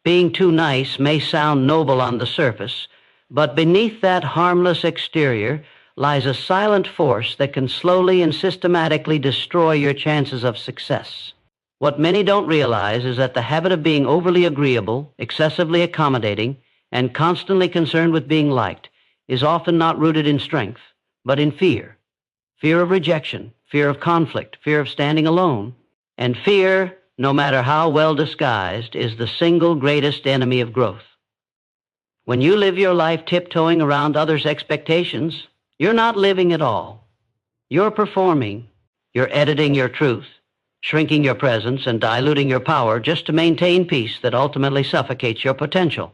Being too nice may sound noble on the surface, but beneath that harmless exterior lies a silent force that can slowly and systematically destroy your chances of success. What many don't realize is that the habit of being overly agreeable, excessively accommodating, and constantly concerned with being liked is often not rooted in strength, but in fear. Fear of rejection, fear of conflict, fear of standing alone. And fear, no matter how well disguised, is the single greatest enemy of growth. When you live your life tiptoeing around others' expectations, you're not living at all. You're performing. You're editing your truth, shrinking your presence, and diluting your power just to maintain peace that ultimately suffocates your potential.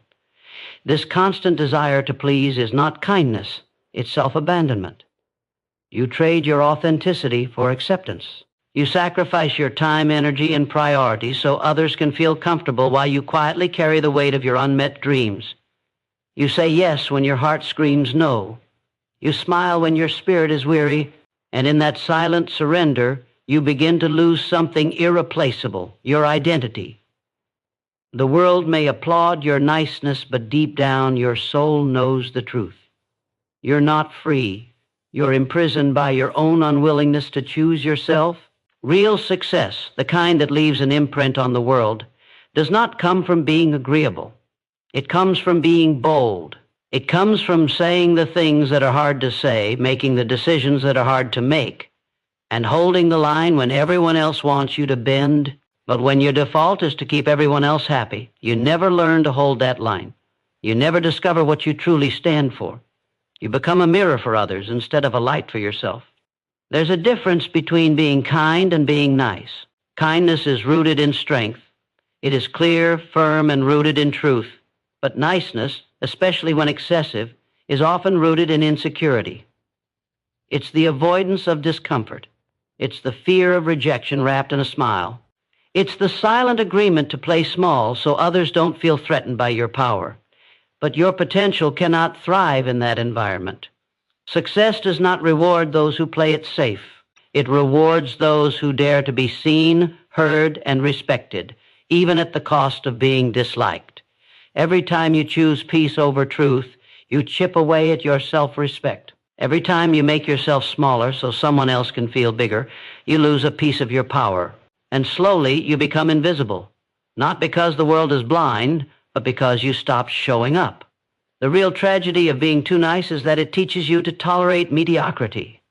This constant desire to please is not kindness, it's self-abandonment. You trade your authenticity for acceptance. You sacrifice your time, energy, and priorities so others can feel comfortable while you quietly carry the weight of your unmet dreams. You say yes when your heart screams no. You smile when your spirit is weary, and in that silent surrender, you begin to lose something irreplaceable, your identity. The world may applaud your niceness, but deep down, your soul knows the truth. You're not free. You're imprisoned by your own unwillingness to choose yourself. Real success, the kind that leaves an imprint on the world, does not come from being agreeable. It comes from being bold. It comes from saying the things that are hard to say, making the decisions that are hard to make, and holding the line when everyone else wants you to bend. But when your default is to keep everyone else happy, you never learn to hold that line. You never discover what you truly stand for. You become a mirror for others instead of a light for yourself. There's a difference between being kind and being nice. Kindness is rooted in strength. It is clear, firm, and rooted in truth. But niceness, especially when excessive, is often rooted in insecurity. It's the avoidance of discomfort. It's the fear of rejection wrapped in a smile. It's the silent agreement to play small so others don't feel threatened by your power. But your potential cannot thrive in that environment. Success does not reward those who play it safe. It rewards those who dare to be seen, heard, and respected, even at the cost of being disliked. Every time you choose peace over truth, you chip away at your self-respect. Every time you make yourself smaller so someone else can feel bigger, you lose a piece of your power. And slowly you become invisible, not because the world is blind, but because you stop showing up. The real tragedy of being too nice is that it teaches you to tolerate mediocrity.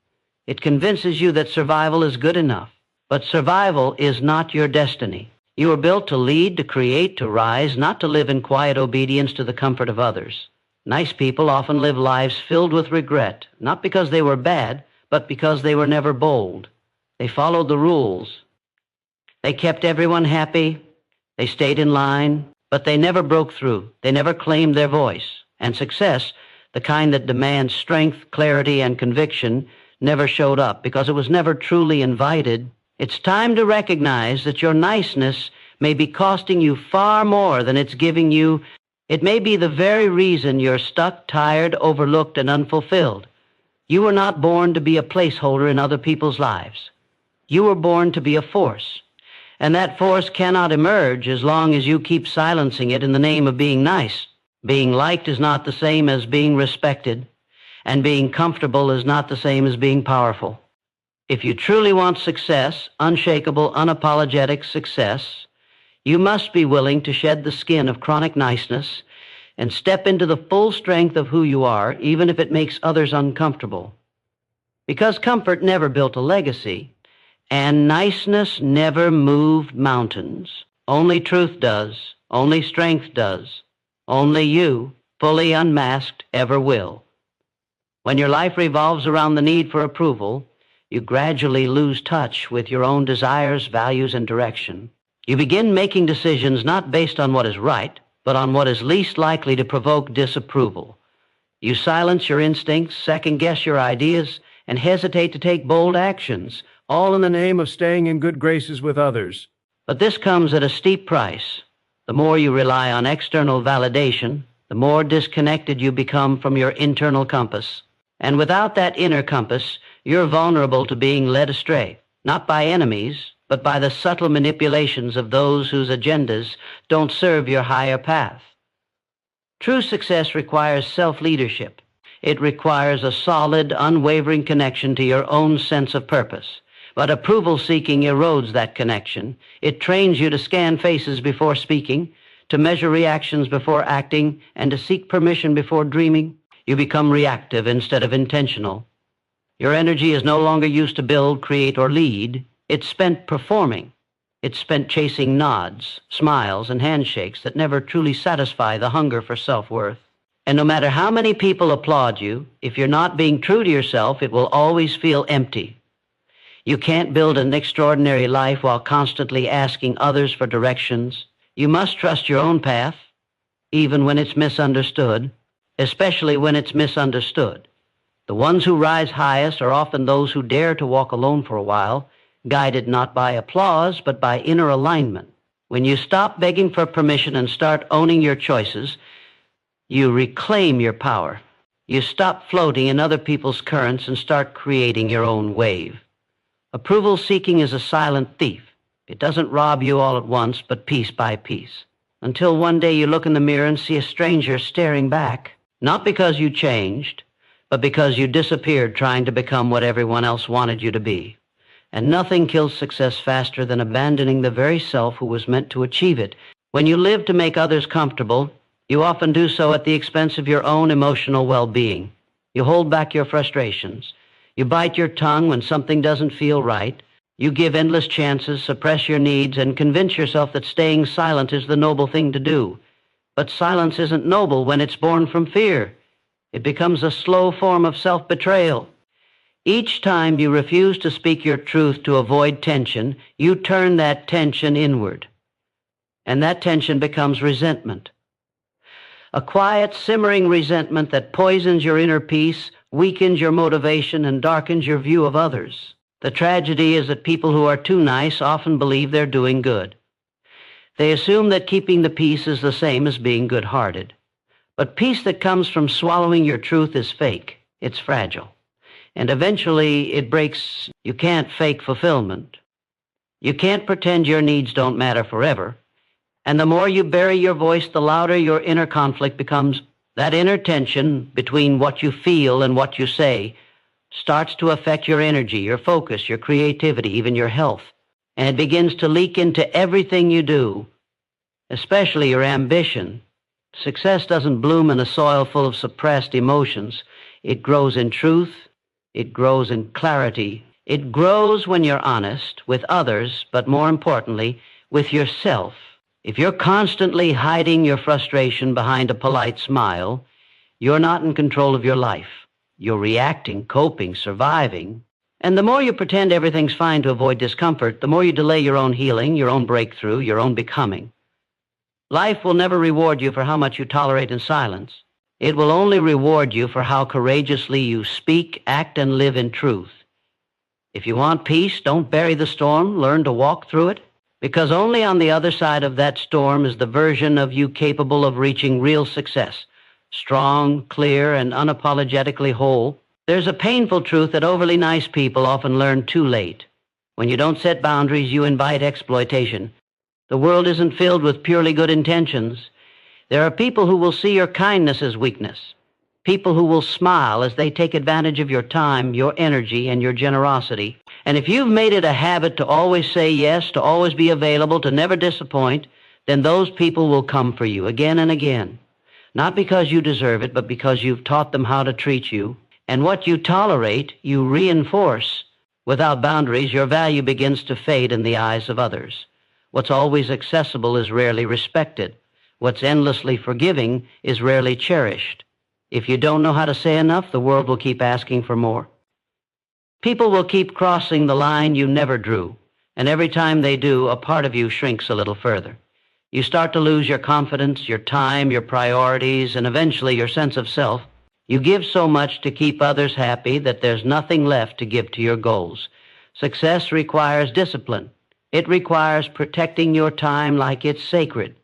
It convinces you that survival is good enough. But survival is not your destiny. You were built to lead, to create, to rise, not to live in quiet obedience to the comfort of others. Nice people often live lives filled with regret, not because they were bad, but because they were never bold. They followed the rules. They kept everyone happy. They stayed in line, but they never broke through. They never claimed their voice. And success, the kind that demands strength, clarity, and conviction, never showed up because it was never truly invited. It's time to recognize that your niceness may be costing you far more than it's giving you. It may be the very reason you're stuck, tired, overlooked, and unfulfilled. You were not born to be a placeholder in other people's lives. You were born to be a force. And that force cannot emerge as long as you keep silencing it in the name of being nice. Being liked is not the same as being respected, and being comfortable is not the same as being powerful. If you truly want success, unshakable, unapologetic success, you must be willing to shed the skin of chronic niceness and step into the full strength of who you are, even if it makes others uncomfortable. Because comfort never built a legacy, and niceness never moved mountains. Only truth does. Only strength does. Only you, fully unmasked, ever will. When your life revolves around the need for approval, you gradually lose touch with your own desires, values, and direction. You begin making decisions not based on what is right, but on what is least likely to provoke disapproval. You silence your instincts, second-guess your ideas, and hesitate to take bold actions, all in the name of staying in good graces with others. But this comes at a steep price. The more you rely on external validation, the more disconnected you become from your internal compass. And without that inner compass, you're vulnerable to being led astray, not by enemies, but by the subtle manipulations of those whose agendas don't serve your higher path. True success requires self-leadership. It requires a solid, unwavering connection to your own sense of purpose. But approval-seeking erodes that connection. It trains you to scan faces before speaking, to measure reactions before acting, and to seek permission before dreaming. You become reactive instead of intentional. Your energy is no longer used to build, create, or lead. It's spent performing. It's spent chasing nods, smiles, and handshakes that never truly satisfy the hunger for self-worth. And no matter how many people applaud you, if you're not being true to yourself, it will always feel empty. You can't build an extraordinary life while constantly asking others for directions. You must trust your own path, even when it's misunderstood, especially when it's misunderstood. The ones who rise highest are often those who dare to walk alone for a while, guided not by applause, but by inner alignment. When you stop begging for permission and start owning your choices, you reclaim your power. You stop floating in other people's currents and start creating your own wave. Approval seeking is a silent thief. It doesn't rob you all at once, but piece by piece, until one day you look in the mirror and see a stranger staring back, not because you changed, but because you disappeared trying to become what everyone else wanted you to be. And nothing kills success faster than abandoning the very self who was meant to achieve it. When you live to make others comfortable, you often do so at the expense of your own emotional well-being. You hold back your frustrations. You bite your tongue when something doesn't feel right. You give endless chances, suppress your needs, and convince yourself that staying silent is the noble thing to do. But silence isn't noble when it's born from fear. It becomes a slow form of self-betrayal. Each time you refuse to speak your truth to avoid tension, you turn that tension inward. And that tension becomes resentment. A quiet, simmering resentment that poisons your inner peace, weakens your motivation, and darkens your view of others. The tragedy is that people who are too nice often believe they're doing good. They assume that keeping the peace is the same as being good-hearted. But peace that comes from swallowing your truth is fake. It's fragile. And eventually it breaks. You can't fake fulfillment. You can't pretend your needs don't matter forever. And the more you bury your voice, the louder your inner conflict becomes. That inner tension between what you feel and what you say starts to affect your energy, your focus, your creativity, even your health. And it begins to leak into everything you do, especially your ambition. Success doesn't bloom in a soil full of suppressed emotions. It grows in truth. It grows in clarity. It grows when you're honest with others, but more importantly, with yourself. If you're constantly hiding your frustration behind a polite smile, you're not in control of your life. You're reacting, coping, surviving. And the more you pretend everything's fine to avoid discomfort, the more you delay your own healing, your own breakthrough, your own becoming. Life will never reward you for how much you tolerate in silence. It will only reward you for how courageously you speak, act, and live in truth. If you want peace, don't bury the storm. Learn to walk through it. Because only on the other side of that storm is the version of you capable of reaching real success. Strong, clear, and unapologetically whole. There's a painful truth that overly nice people often learn too late. When you don't set boundaries, you invite exploitation. The world isn't filled with purely good intentions. There are people who will see your kindness as weakness. People who will smile as they take advantage of your time, your energy, and your generosity. And if you've made it a habit to always say yes, to always be available, to never disappoint, then those people will come for you again and again. Not because you deserve it, but because you've taught them how to treat you. And what you tolerate, you reinforce. Without boundaries, your value begins to fade in the eyes of others. What's always accessible is rarely respected. What's endlessly forgiving is rarely cherished. If you don't know how to say enough, the world will keep asking for more. People will keep crossing the line you never drew, and every time they do, a part of you shrinks a little further. You start to lose your confidence, your time, your priorities, and eventually your sense of self. You give so much to keep others happy that there's nothing left to give to your goals. Success requires discipline. It requires protecting your time like it's sacred.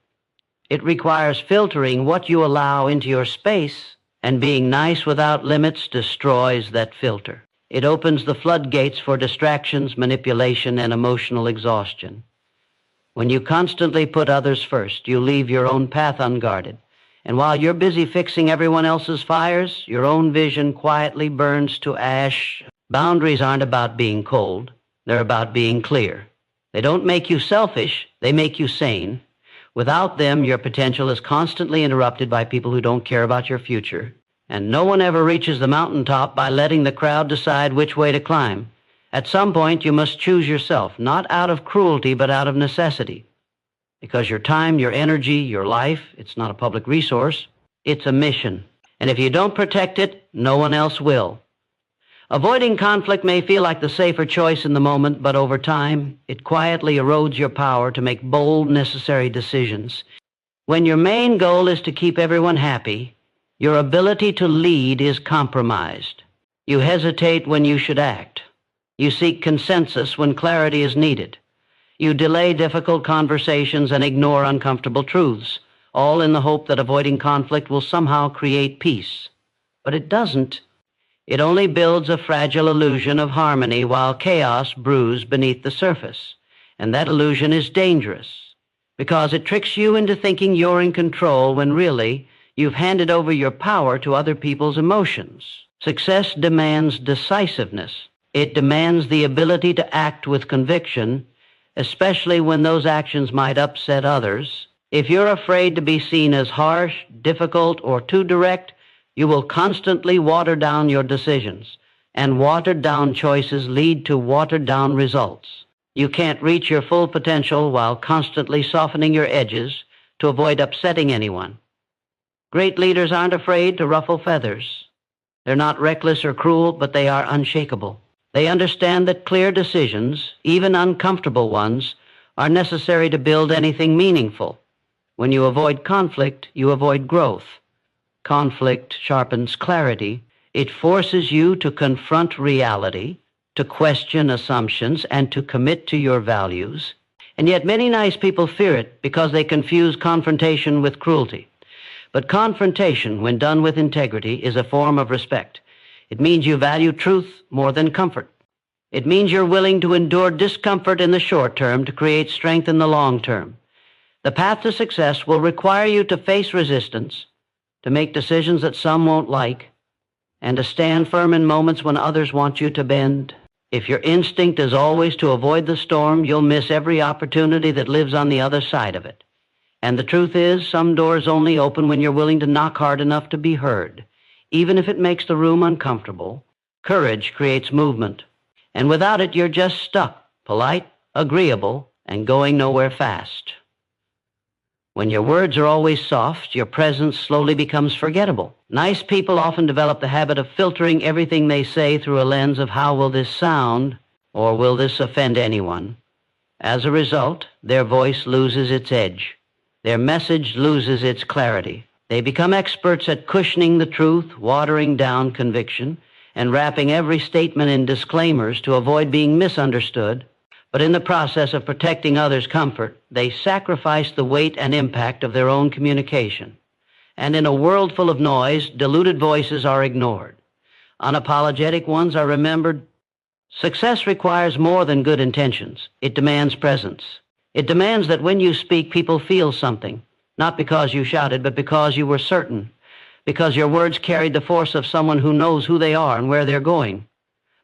It requires filtering what you allow into your space, and being nice without limits destroys that filter. It opens the floodgates for distractions, manipulation, and emotional exhaustion. When you constantly put others first, you leave your own path unguarded. And while you're busy fixing everyone else's fires, your own vision quietly burns to ash. Boundaries aren't about being cold. They're about being clear. They don't make you selfish. They make you sane. Without them, your potential is constantly interrupted by people who don't care about your future. And no one ever reaches the mountaintop by letting the crowd decide which way to climb. At some point, you must choose yourself, not out of cruelty, but out of necessity. Because your time, your energy, your life, it's not a public resource. It's a mission. And if you don't protect it, no one else will. Avoiding conflict may feel like the safer choice in the moment, but over time, it quietly erodes your power to make bold, necessary decisions. When your main goal is to keep everyone happy, your ability to lead is compromised. You hesitate when you should act. You seek consensus when clarity is needed. You delay difficult conversations and ignore uncomfortable truths, all in the hope that avoiding conflict will somehow create peace. But it doesn't. It only builds a fragile illusion of harmony while chaos brews beneath the surface. And that illusion is dangerous because it tricks you into thinking you're in control when really you've handed over your power to other people's emotions. Success demands decisiveness. It demands the ability to act with conviction, especially when those actions might upset others. If you're afraid to be seen as harsh, difficult, or too direct, you will constantly water down your decisions, and watered down choices lead to watered down results. You can't reach your full potential while constantly softening your edges to avoid upsetting anyone. Great leaders aren't afraid to ruffle feathers. They're not reckless or cruel, but they are unshakable. They understand that clear decisions, even uncomfortable ones, are necessary to build anything meaningful. When you avoid conflict, you avoid growth. Conflict sharpens clarity. It forces you to confront reality, to question assumptions, and to commit to your values. And yet many nice people fear it because they confuse confrontation with cruelty. But confrontation, when done with integrity, is a form of respect. It means you value truth more than comfort. It means you're willing to endure discomfort in the short term to create strength in the long term. The path to success will require you to face resistance, to make decisions that some won't like, and to stand firm in moments when others want you to bend. If your instinct is always to avoid the storm, you'll miss every opportunity that lives on the other side of it. And the truth is, some doors only open when you're willing to knock hard enough to be heard. Even if it makes the room uncomfortable, courage creates movement. And without it, you're just stuck, polite, agreeable, and going nowhere fast. When your words are always soft, your presence slowly becomes forgettable. Nice people often develop the habit of filtering everything they say through a lens of how will this sound, or will this offend anyone? As a result, their voice loses its edge. Their message loses its clarity. They become experts at cushioning the truth, watering down conviction, and wrapping every statement in disclaimers to avoid being misunderstood. But in the process of protecting others' comfort, they sacrifice the weight and impact of their own communication. And in a world full of noise, diluted voices are ignored. Unapologetic ones are remembered. Success requires more than good intentions. It demands presence. It demands that when you speak, people feel something, not because you shouted, but because you were certain, because your words carried the force of someone who knows who they are and where they're going.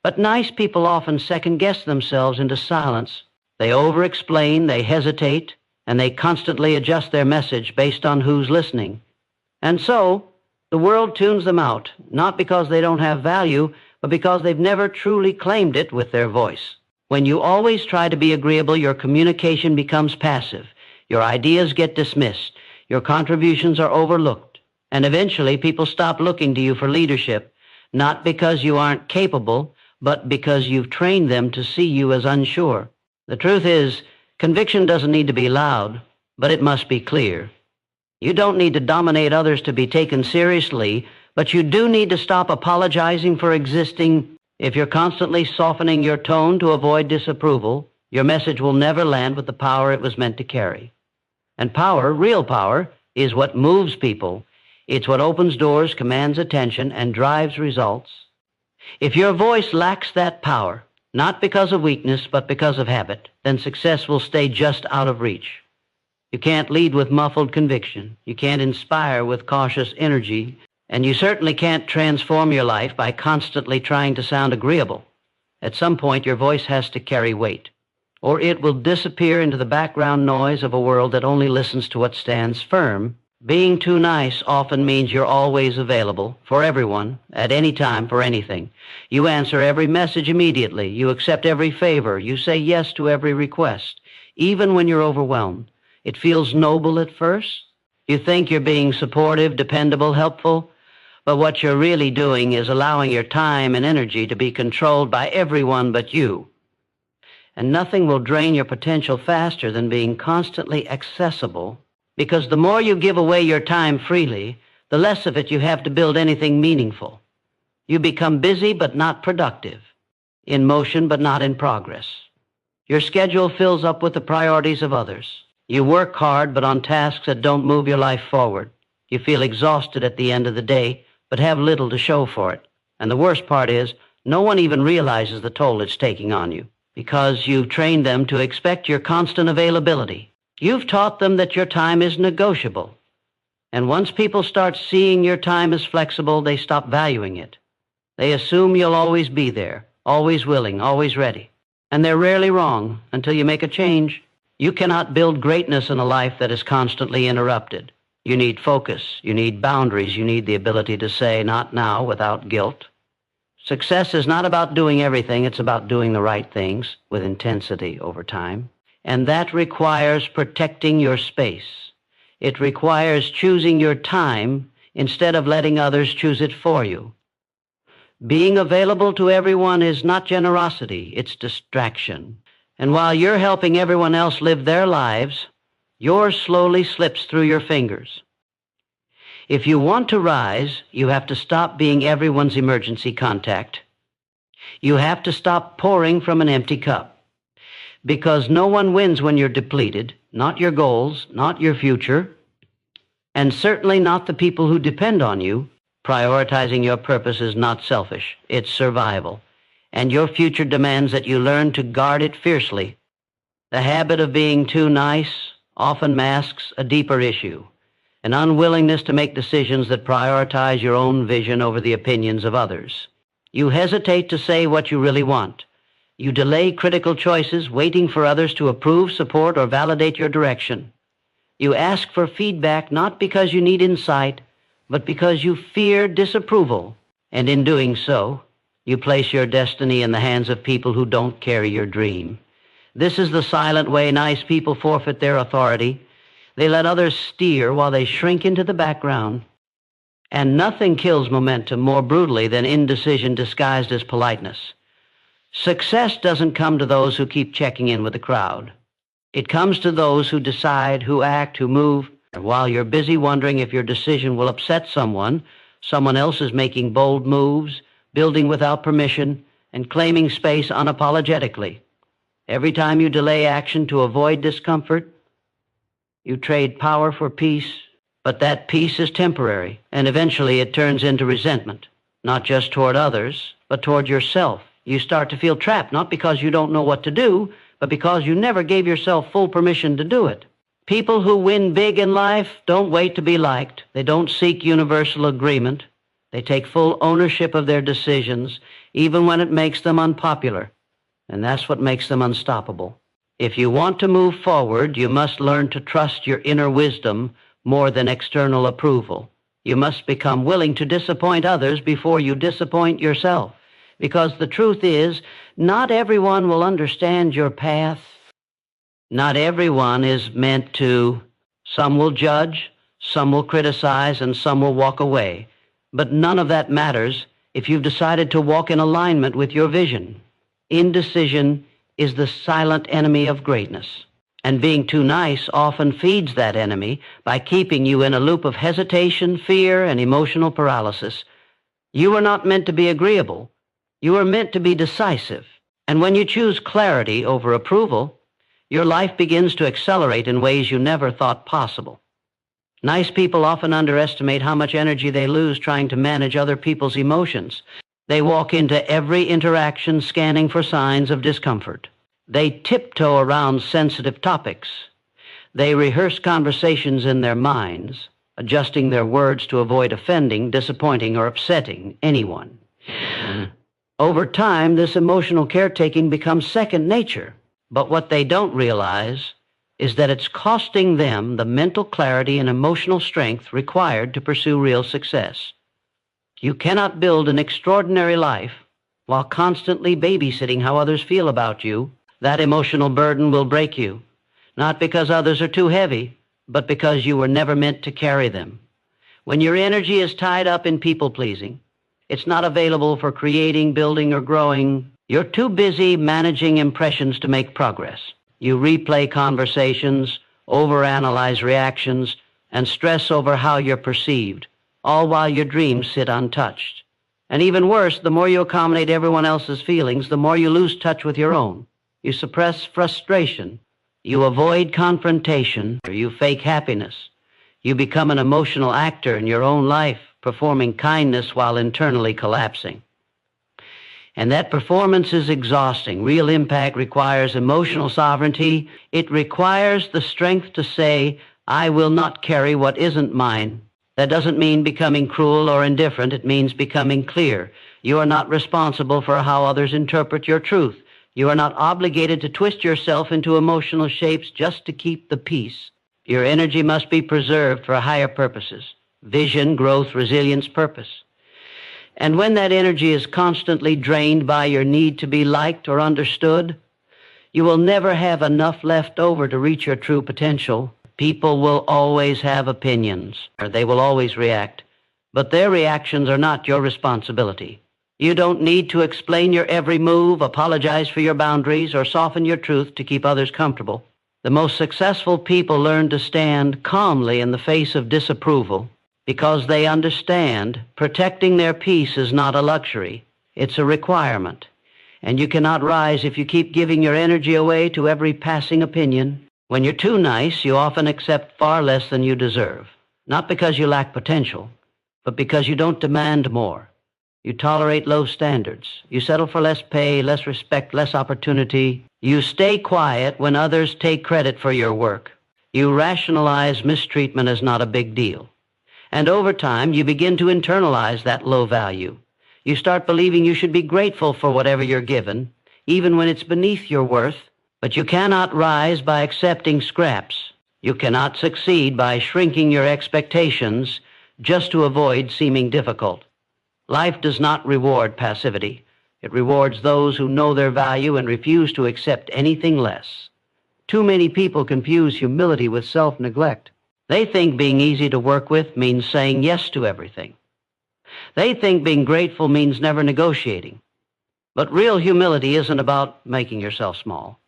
But nice people often second-guess themselves into silence. They over-explain, they hesitate, and they constantly adjust their message based on who's listening. And so, the world tunes them out, not because they don't have value, but because they've never truly claimed it with their voice. When you always try to be agreeable, your communication becomes passive. Your ideas get dismissed. Your contributions are overlooked. And eventually, people stop looking to you for leadership, not because you aren't capable, but because you've trained them to see you as unsure. The truth is, conviction doesn't need to be loud, but it must be clear. You don't need to dominate others to be taken seriously, but you do need to stop apologizing for existing. If you're constantly softening your tone to avoid disapproval, your message will never land with the power it was meant to carry. And power, real power, is what moves people. It's what opens doors, commands attention, and drives results. If your voice lacks that power, not because of weakness, but because of habit, then success will stay just out of reach. You can't lead with muffled conviction. You can't inspire with cautious energy. And you certainly can't transform your life by constantly trying to sound agreeable. At some point, your voice has to carry weight, or it will disappear into the background noise of a world that only listens to what stands firm. Being too nice often means you're always available for everyone, at any time, for anything. You answer every message immediately. You accept every favor. You say yes to every request, even when you're overwhelmed. It feels noble at first. You think you're being supportive, dependable, helpful, but what you're really doing is allowing your time and energy to be controlled by everyone but you. And nothing will drain your potential faster than being constantly accessible, because the more you give away your time freely, the less of it you have to build anything meaningful. You become busy but not productive, in motion but not in progress. Your schedule fills up with the priorities of others. You work hard but on tasks that don't move your life forward. You feel exhausted at the end of the day, but have little to show for it. And the worst part is, no one even realizes the toll it's taking on you, because you've trained them to expect your constant availability. You've taught them that your time is negotiable. And once people start seeing your time as flexible, they stop valuing it. They assume you'll always be there, always willing, always ready. And they're rarely wrong until you make a change. You cannot build greatness in a life that is constantly interrupted. You need focus, you need boundaries, you need the ability to say, not now, without guilt. Success is not about doing everything, it's about doing the right things with intensity over time. And that requires protecting your space. It requires choosing your time instead of letting others choose it for you. Being available to everyone is not generosity, it's distraction. And while you're helping everyone else live their lives, yours slowly slips through your fingers. If you want to rise, you have to stop being everyone's emergency contact. You have to stop pouring from an empty cup. Because no one wins when you're depleted, not your goals, not your future, and certainly not the people who depend on you. Prioritizing your purpose is not selfish, it's survival. And your future demands that you learn to guard it fiercely. The habit of being too nice often masks a deeper issue, an unwillingness to make decisions that prioritize your own vision over the opinions of others. You hesitate to say what you really want. You delay critical choices, waiting for others to approve, support, or validate your direction. You ask for feedback not because you need insight, but because you fear disapproval. And in doing so, you place your destiny in the hands of people who don't carry your dream. This is the silent way nice people forfeit their authority. They let others steer while they shrink into the background. And nothing kills momentum more brutally than indecision disguised as politeness. Success doesn't come to those who keep checking in with the crowd. It comes to those who decide, who act, who move. While you're busy wondering if your decision will upset someone else is making bold moves, building without permission, and claiming space unapologetically. Every time you delay action to avoid discomfort, you trade power for peace, but that peace is temporary, and eventually it turns into resentment, not just toward others, but toward yourself. You start to feel trapped, not because you don't know what to do, but because you never gave yourself full permission to do it. People who win big in life don't wait to be liked. They don't seek universal agreement. They take full ownership of their decisions, even when it makes them unpopular. And that's what makes them unstoppable. If you want to move forward, you must learn to trust your inner wisdom more than external approval. You must become willing to disappoint others before you disappoint yourself. Because the truth is, not everyone will understand your path. Not everyone is meant to. Some will judge, some will criticize, and some will walk away. But none of that matters if you've decided to walk in alignment with your vision. Indecision is the silent enemy of greatness. And being too nice often feeds that enemy by keeping you in a loop of hesitation, fear, and emotional paralysis. You are not meant to be agreeable. You are meant to be decisive. And when you choose clarity over approval, your life begins to accelerate in ways you never thought possible. Nice people often underestimate how much energy they lose trying to manage other people's emotions. They walk into every interaction scanning for signs of discomfort. They tiptoe around sensitive topics. They rehearse conversations in their minds, adjusting their words to avoid offending, disappointing, or upsetting anyone. Over time, this emotional caretaking becomes second nature. But what they don't realize is that it's costing them the mental clarity and emotional strength required to pursue real success. You cannot build an extraordinary life while constantly babysitting how others feel about you. That emotional burden will break you, not because others are too heavy, but because you were never meant to carry them. When your energy is tied up in people-pleasing, it's not available for creating, building, or growing. You're too busy managing impressions to make progress. You replay conversations, overanalyze reactions, and stress over how you're perceived, all while your dreams sit untouched. And even worse, the more you accommodate everyone else's feelings, the more you lose touch with your own. You suppress frustration. You avoid confrontation, or you fake happiness. You become an emotional actor in your own life, performing kindness while internally collapsing. And that performance is exhausting. Real impact requires emotional sovereignty. It requires the strength to say, I will not carry what isn't mine. That doesn't mean becoming cruel or indifferent. It means becoming clear. You are not responsible for how others interpret your truth. You are not obligated to twist yourself into emotional shapes just to keep the peace. Your energy must be preserved for higher purposes: vision, growth, resilience, purpose. And when that energy is constantly drained by your need to be liked or understood, you will never have enough left over to reach your true potential. People will always have opinions, or they will always react, but their reactions are not your responsibility. You don't need to explain your every move, apologize for your boundaries, or soften your truth to keep others comfortable. The most successful people learn to stand calmly in the face of disapproval because they understand protecting their peace is not a luxury, it's a requirement. And you cannot rise if you keep giving your energy away to every passing opinion. When you're too nice, you often accept far less than you deserve, not because you lack potential, but because you don't demand more. You tolerate low standards. You settle for less pay, less respect, less opportunity. You stay quiet when others take credit for your work. You rationalize mistreatment as not a big deal. And over time, you begin to internalize that low value. You start believing you should be grateful for whatever you're given, even when it's beneath your worth. But you cannot rise by accepting scraps. You cannot succeed by shrinking your expectations just to avoid seeming difficult. Life does not reward passivity. It rewards those who know their value and refuse to accept anything less. Too many people confuse humility with self-neglect. They think being easy to work with means saying yes to everything. They think being grateful means never negotiating. But real humility isn't about making yourself small.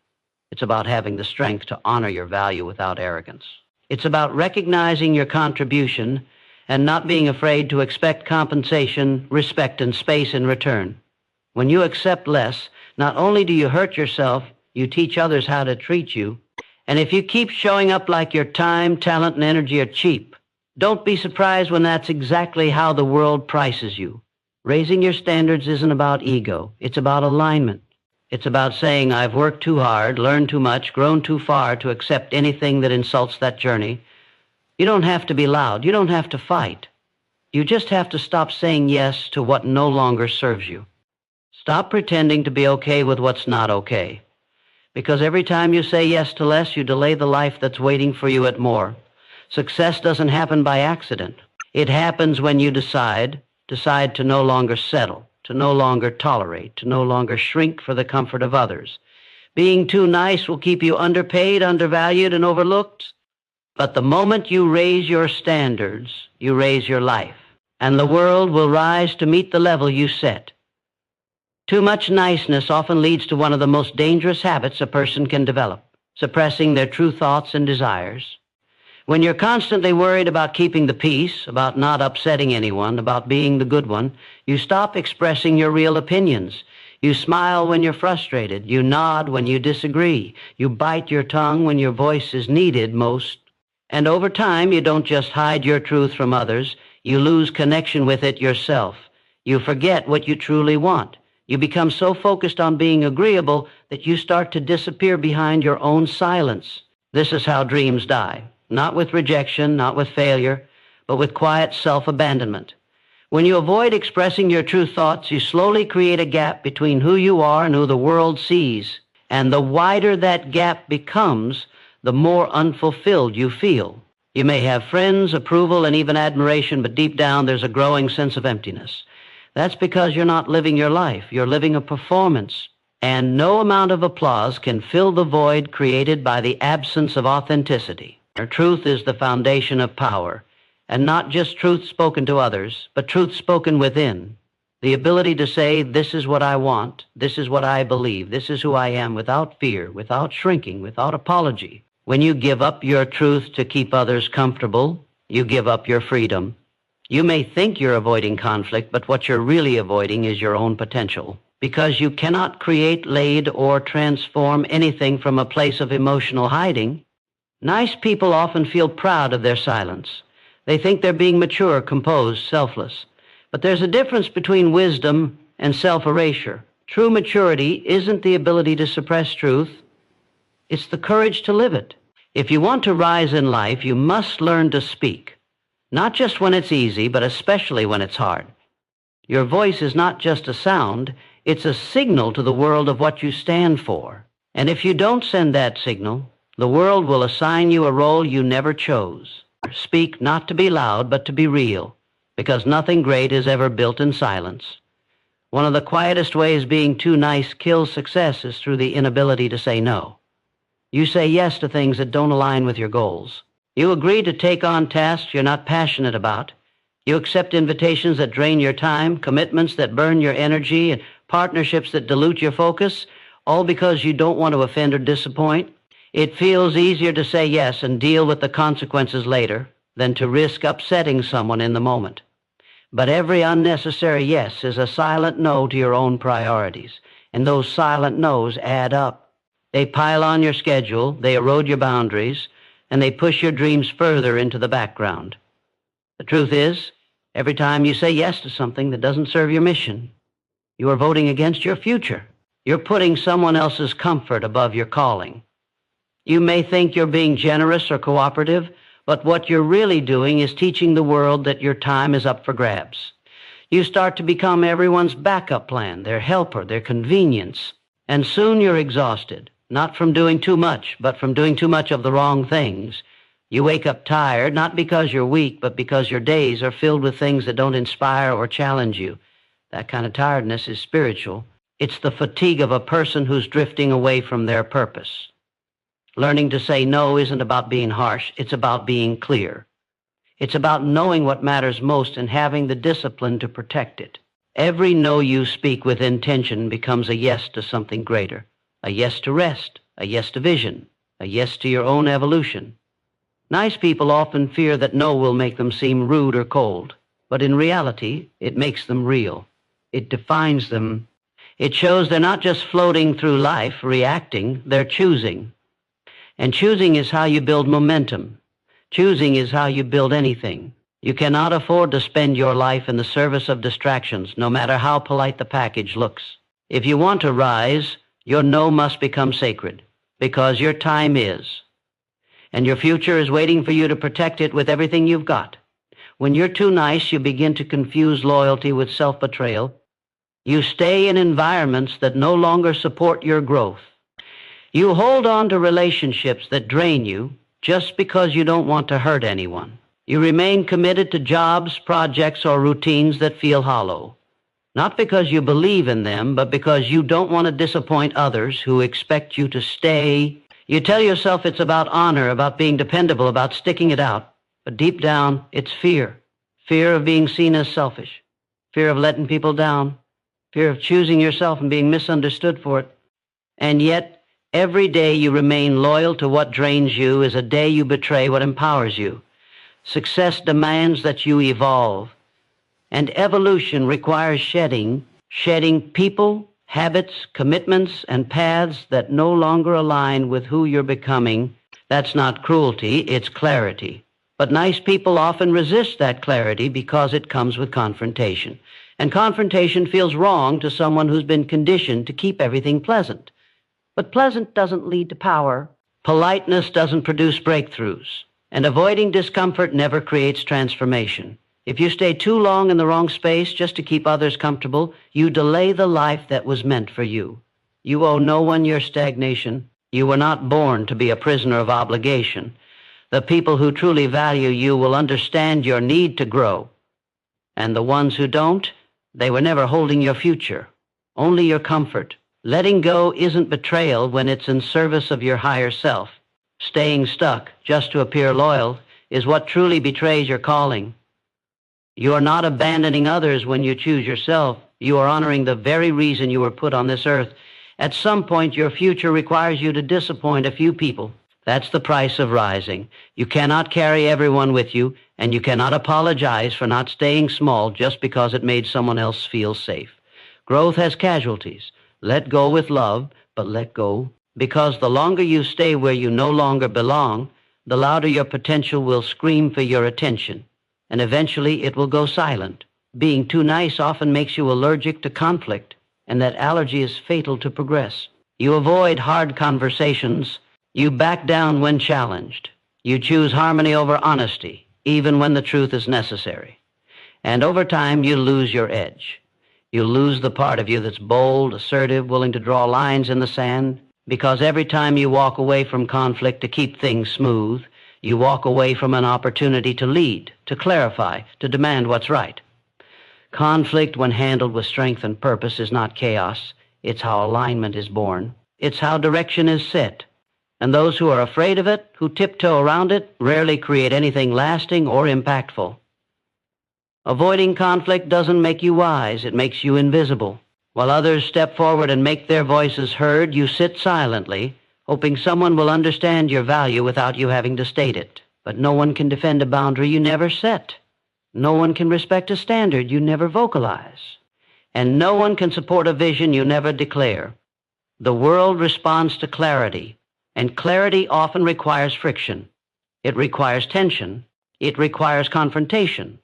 It's about having the strength to honor your value without arrogance. It's about recognizing your contribution and not being afraid to expect compensation, respect, and space in return. When you accept less, not only do you hurt yourself, you teach others how to treat you. And if you keep showing up like your time, talent, and energy are cheap, don't be surprised when that's exactly how the world prices you. Raising your standards isn't about ego. It's about alignment. It's about saying, I've worked too hard, learned too much, grown too far to accept anything that insults that journey. You don't have to be loud. You don't have to fight. You just have to stop saying yes to what no longer serves you. Stop pretending to be okay with what's not okay. Because every time you say yes to less, you delay the life that's waiting for you at more. Success doesn't happen by accident. It happens when you decide to no longer settle, to no longer tolerate, to no longer shrink for the comfort of others. Being too nice will keep you underpaid, undervalued, and overlooked. But the moment you raise your standards, you raise your life, and the world will rise to meet the level you set. Too much niceness often leads to one of the most dangerous habits a person can develop, suppressing their true thoughts and desires. When you're constantly worried about keeping the peace, about not upsetting anyone, about being the good one, you stop expressing your real opinions. You smile when you're frustrated. You nod when you disagree. You bite your tongue when your voice is needed most. And over time, you don't just hide your truth from others, you lose connection with it yourself. You forget what you truly want. You become so focused on being agreeable that you start to disappear behind your own silence. This is how dreams die. Not with rejection, not with failure, but with quiet self-abandonment. When you avoid expressing your true thoughts, you slowly create a gap between who you are and who the world sees. And the wider that gap becomes, the more unfulfilled you feel. You may have friends, approval, and even admiration, but deep down there's a growing sense of emptiness. That's because you're not living your life. You're living a performance. And no amount of applause can fill the void created by the absence of authenticity. Truth is the foundation of power, and not just truth spoken to others, but truth spoken within. The ability to say, this is what I want, this is what I believe, this is who I am, without fear, without shrinking, without apology. When you give up your truth to keep others comfortable, you give up your freedom. You may think you're avoiding conflict, but what you're really avoiding is your own potential. Because you cannot create, lead, or transform anything from a place of emotional hiding. Nice people often feel proud of their silence. They think they're being mature, composed, selfless. But there's a difference between wisdom and self-erasure. True maturity isn't the ability to suppress truth. It's the courage to live it. If you want to rise in life, you must learn to speak. Not just when it's easy, but especially when it's hard. Your voice is not just a sound, it's a signal to the world of what you stand for. And if you don't send that signal, the world will assign you a role you never chose. Speak not to be loud, but to be real, because nothing great is ever built in silence. One of the quietest ways being too nice kills success is through the inability to say no. You say yes to things that don't align with your goals. You agree to take on tasks you're not passionate about. You accept invitations that drain your time, commitments that burn your energy, and partnerships that dilute your focus, all because you don't want to offend or disappoint. It feels easier to say yes and deal with the consequences later than to risk upsetting someone in the moment. But every unnecessary yes is a silent no to your own priorities, and those silent no's add up. They pile on your schedule, they erode your boundaries, and they push your dreams further into the background. The truth is, every time you say yes to something that doesn't serve your mission, you are voting against your future. You're putting someone else's comfort above your calling. You may think you're being generous or cooperative, but what you're really doing is teaching the world that your time is up for grabs. You start to become everyone's backup plan, their helper, their convenience, and soon you're exhausted. Not from doing too much, but from doing too much of the wrong things. You wake up tired, not because you're weak, but because your days are filled with things that don't inspire or challenge you. That kind of tiredness is spiritual. It's the fatigue of a person who's drifting away from their purpose. Learning to say no isn't about being harsh, it's about being clear. It's about knowing what matters most and having the discipline to protect it. Every no you speak with intention becomes a yes to something greater. A yes to rest, a yes to vision, a yes to your own evolution. Nice people often fear that no will make them seem rude or cold, but in reality, it makes them real. It defines them. It shows they're not just floating through life, reacting, they're choosing. And choosing is how you build momentum. Choosing is how you build anything. You cannot afford to spend your life in the service of distractions, no matter how polite the package looks. If you want to rise, your no must become sacred, because your time is. And your future is waiting for you to protect it with everything you've got. When you're too nice, you begin to confuse loyalty with self-betrayal. You stay in environments that no longer support your growth. You hold on to relationships that drain you just because you don't want to hurt anyone. You remain committed to jobs, projects, or routines that feel hollow. Not because you believe in them, but because you don't want to disappoint others who expect you to stay. You tell yourself it's about honor, about being dependable, about sticking it out. But deep down, it's fear. Fear of being seen as selfish. Fear of letting people down. Fear of choosing yourself and being misunderstood for it. And yet, every day you remain loyal to what drains you is a day you betray what empowers you. Success demands that you evolve. And evolution requires shedding people, habits, commitments, and paths that no longer align with who you're becoming. That's not cruelty, it's clarity. But nice people often resist that clarity because it comes with confrontation. And confrontation feels wrong to someone who's been conditioned to keep everything pleasant. But pleasant doesn't lead to power. Politeness doesn't produce breakthroughs. And avoiding discomfort never creates transformation. If you stay too long in the wrong space just to keep others comfortable, you delay the life that was meant for you. You owe no one your stagnation. You were not born to be a prisoner of obligation. The people who truly value you will understand your need to grow. And the ones who don't, they were never holding your future, only your comfort. Letting go isn't betrayal when it's in service of your higher self. Staying stuck just to appear loyal is what truly betrays your calling. You are not abandoning others when you choose yourself. You are honoring the very reason you were put on this earth. At some point, your future requires you to disappoint a few people. That's the price of rising. You cannot carry everyone with you, and you cannot apologize for not staying small just because it made someone else feel safe. Growth has casualties. Let go with love, but let go. Because the longer you stay where you no longer belong, the louder your potential will scream for your attention, and eventually it will go silent. Being too nice often makes you allergic to conflict, and that allergy is fatal to progress. You avoid hard conversations. You back down when challenged. You choose harmony over honesty, even when the truth is necessary. And over time, you lose your edge. You lose the part of you that's bold, assertive, willing to draw lines in the sand, because every time you walk away from conflict to keep things smooth, you walk away from an opportunity to lead, to clarify, to demand what's right. Conflict, when handled with strength and purpose, is not chaos. It's how alignment is born. It's how direction is set. And those who are afraid of it, who tiptoe around it, rarely create anything lasting or impactful. Avoiding conflict doesn't make you wise, it makes you invisible. While others step forward and make their voices heard, you sit silently, hoping someone will understand your value without you having to state it. But no one can defend a boundary you never set. No one can respect a standard you never vocalize. And no one can support a vision you never declare. The world responds to clarity, and clarity often requires friction. It requires tension. It requires confrontation.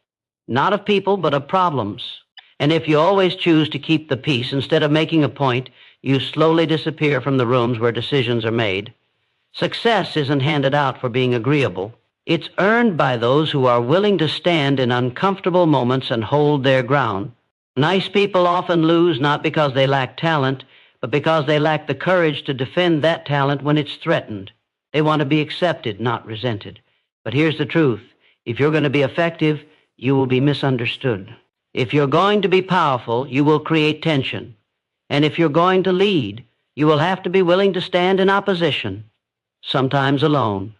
Not of people, but of problems. And if you always choose to keep the peace instead of making a point, you slowly disappear from the rooms where decisions are made. Success isn't handed out for being agreeable. It's earned by those who are willing to stand in uncomfortable moments and hold their ground. Nice people often lose not because they lack talent, but because they lack the courage to defend that talent when it's threatened. They want to be accepted, not resented. But here's the truth. If you're going to be effective, you will be misunderstood. If you're going to be powerful, you will create tension. And if you're going to lead, you will have to be willing to stand in opposition, sometimes alone.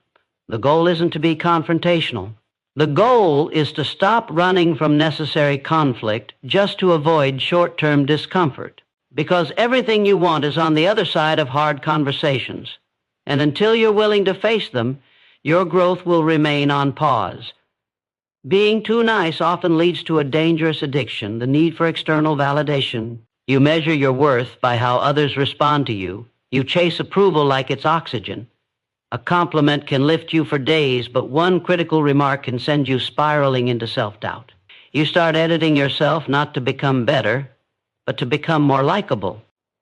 The goal isn't to be confrontational. The goal is to stop running from necessary conflict just to avoid short-term discomfort. Because everything you want is on the other side of hard conversations. And until you're willing to face them, your growth will remain on pause. Being too nice often leads to a dangerous addiction, the need for external validation. You measure your worth by how others respond to you. You chase approval like it's oxygen. A compliment can lift you for days, but one critical remark can send you spiraling into self-doubt. You start editing yourself not to become better, but to become more likable.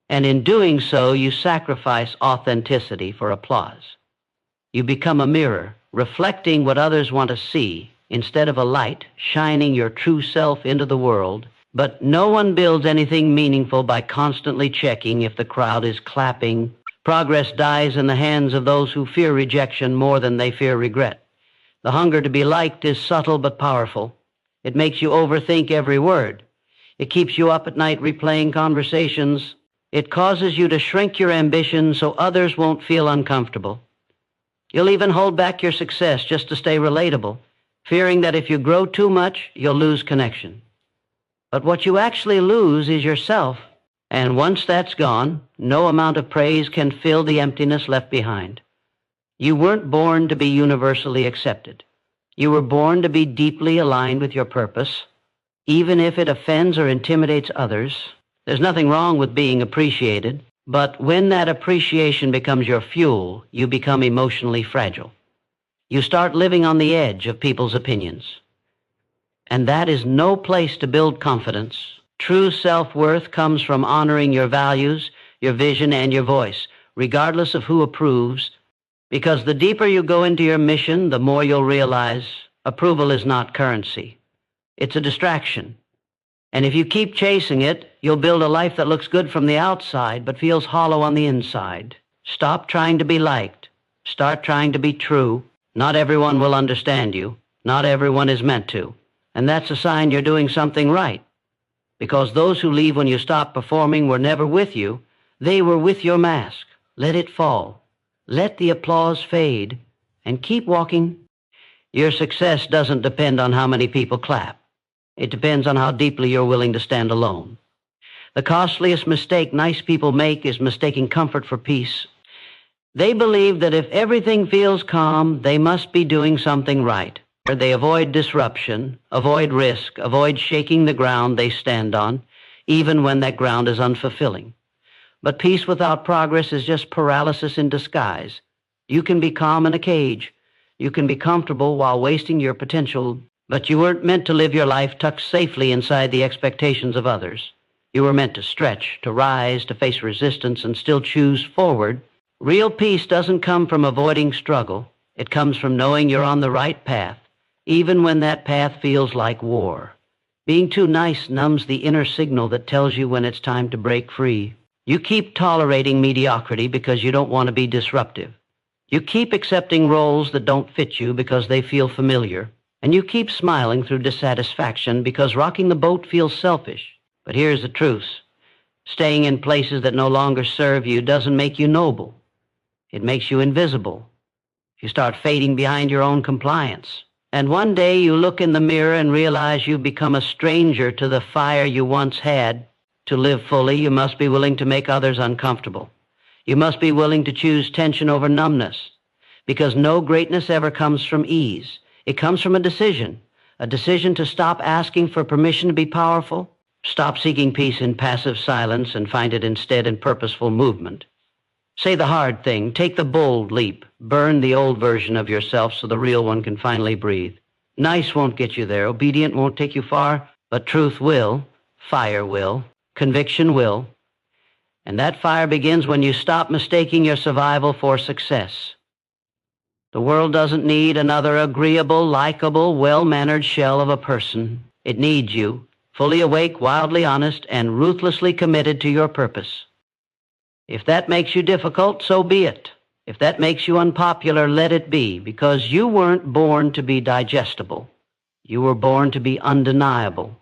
And in doing so, you sacrifice authenticity for applause. You become a mirror, reflecting what others want to see, instead of a light, shining your true self into the world. But no one builds anything meaningful by constantly checking if the crowd is clapping. Progress dies in the hands of those who fear rejection more than they fear regret. The hunger to be liked is subtle but powerful. It makes you overthink every word. It keeps you up at night replaying conversations. It causes you to shrink your ambition so others won't feel uncomfortable. You'll even hold back your success just to stay relatable, fearing that if you grow too much, you'll lose connection. But what you actually lose is yourself, and once that's gone, no amount of praise can fill the emptiness left behind. You weren't born to be universally accepted. You were born to be deeply aligned with your purpose, even if it offends or intimidates others. There's nothing wrong with being appreciated, but when that appreciation becomes your fuel, you become emotionally fragile. You start living on the edge of people's opinions. And that is no place to build confidence True self-worth comes from honoring your values, your vision, and your voice, regardless of who approves, because the deeper you go into your mission, the more you'll realize approval is not currency. It's a distraction. And if you keep chasing it, you'll build a life that looks good from the outside but feels hollow on the inside. Stop trying to be liked. Start trying to be true. Not everyone will understand you. Not everyone is meant to. And that's a sign you're doing something right. Because those who leave when you stop performing were never with you. They were with your mask. Let it fall. Let the applause fade. And keep walking. Your success doesn't depend on how many people clap. It depends on how deeply you're willing to stand alone. The costliest mistake nice people make is mistaking comfort for peace. They believe that if everything feels calm, they must be doing something right. They avoid disruption, avoid risk, avoid shaking the ground they stand on, even when that ground is unfulfilling. But peace without progress is just paralysis in disguise. You can be calm in a cage. You can be comfortable while wasting your potential, but you weren't meant to live your life tucked safely inside the expectations of others. You were meant to stretch, to rise, to face resistance, and still choose forward. Real peace doesn't come from avoiding struggle. It comes from knowing you're on the right path, even when that path feels like war. Being too nice numbs the inner signal that tells you when it's time to break free. You keep tolerating mediocrity because you don't want to be disruptive. You keep accepting roles that don't fit you because they feel familiar. And you keep smiling through dissatisfaction because rocking the boat feels selfish. But here's the truth. Staying in places that no longer serve you doesn't make you noble. It makes you invisible. You start fading behind your own compliance. And one day you look in the mirror and realize you've become a stranger to the fire you once had. To live fully, you must be willing to make others uncomfortable. You must be willing to choose tension over numbness. Because no greatness ever comes from ease. It comes from a decision to stop asking for permission to be powerful, stop seeking peace in passive silence and find it instead in purposeful movement. Say the hard thing, take the bold leap, burn the old version of yourself so the real one can finally breathe. Nice won't get you there, obedient won't take you far, but truth will, fire will, conviction will. And that fire begins when you stop mistaking your survival for success. The world doesn't need another agreeable, likable, well-mannered shell of a person. It needs you, fully awake, wildly honest, and ruthlessly committed to your purpose. If that makes you difficult, so be it. If that makes you unpopular, let it be, because you weren't born to be digestible. You were born to be undeniable.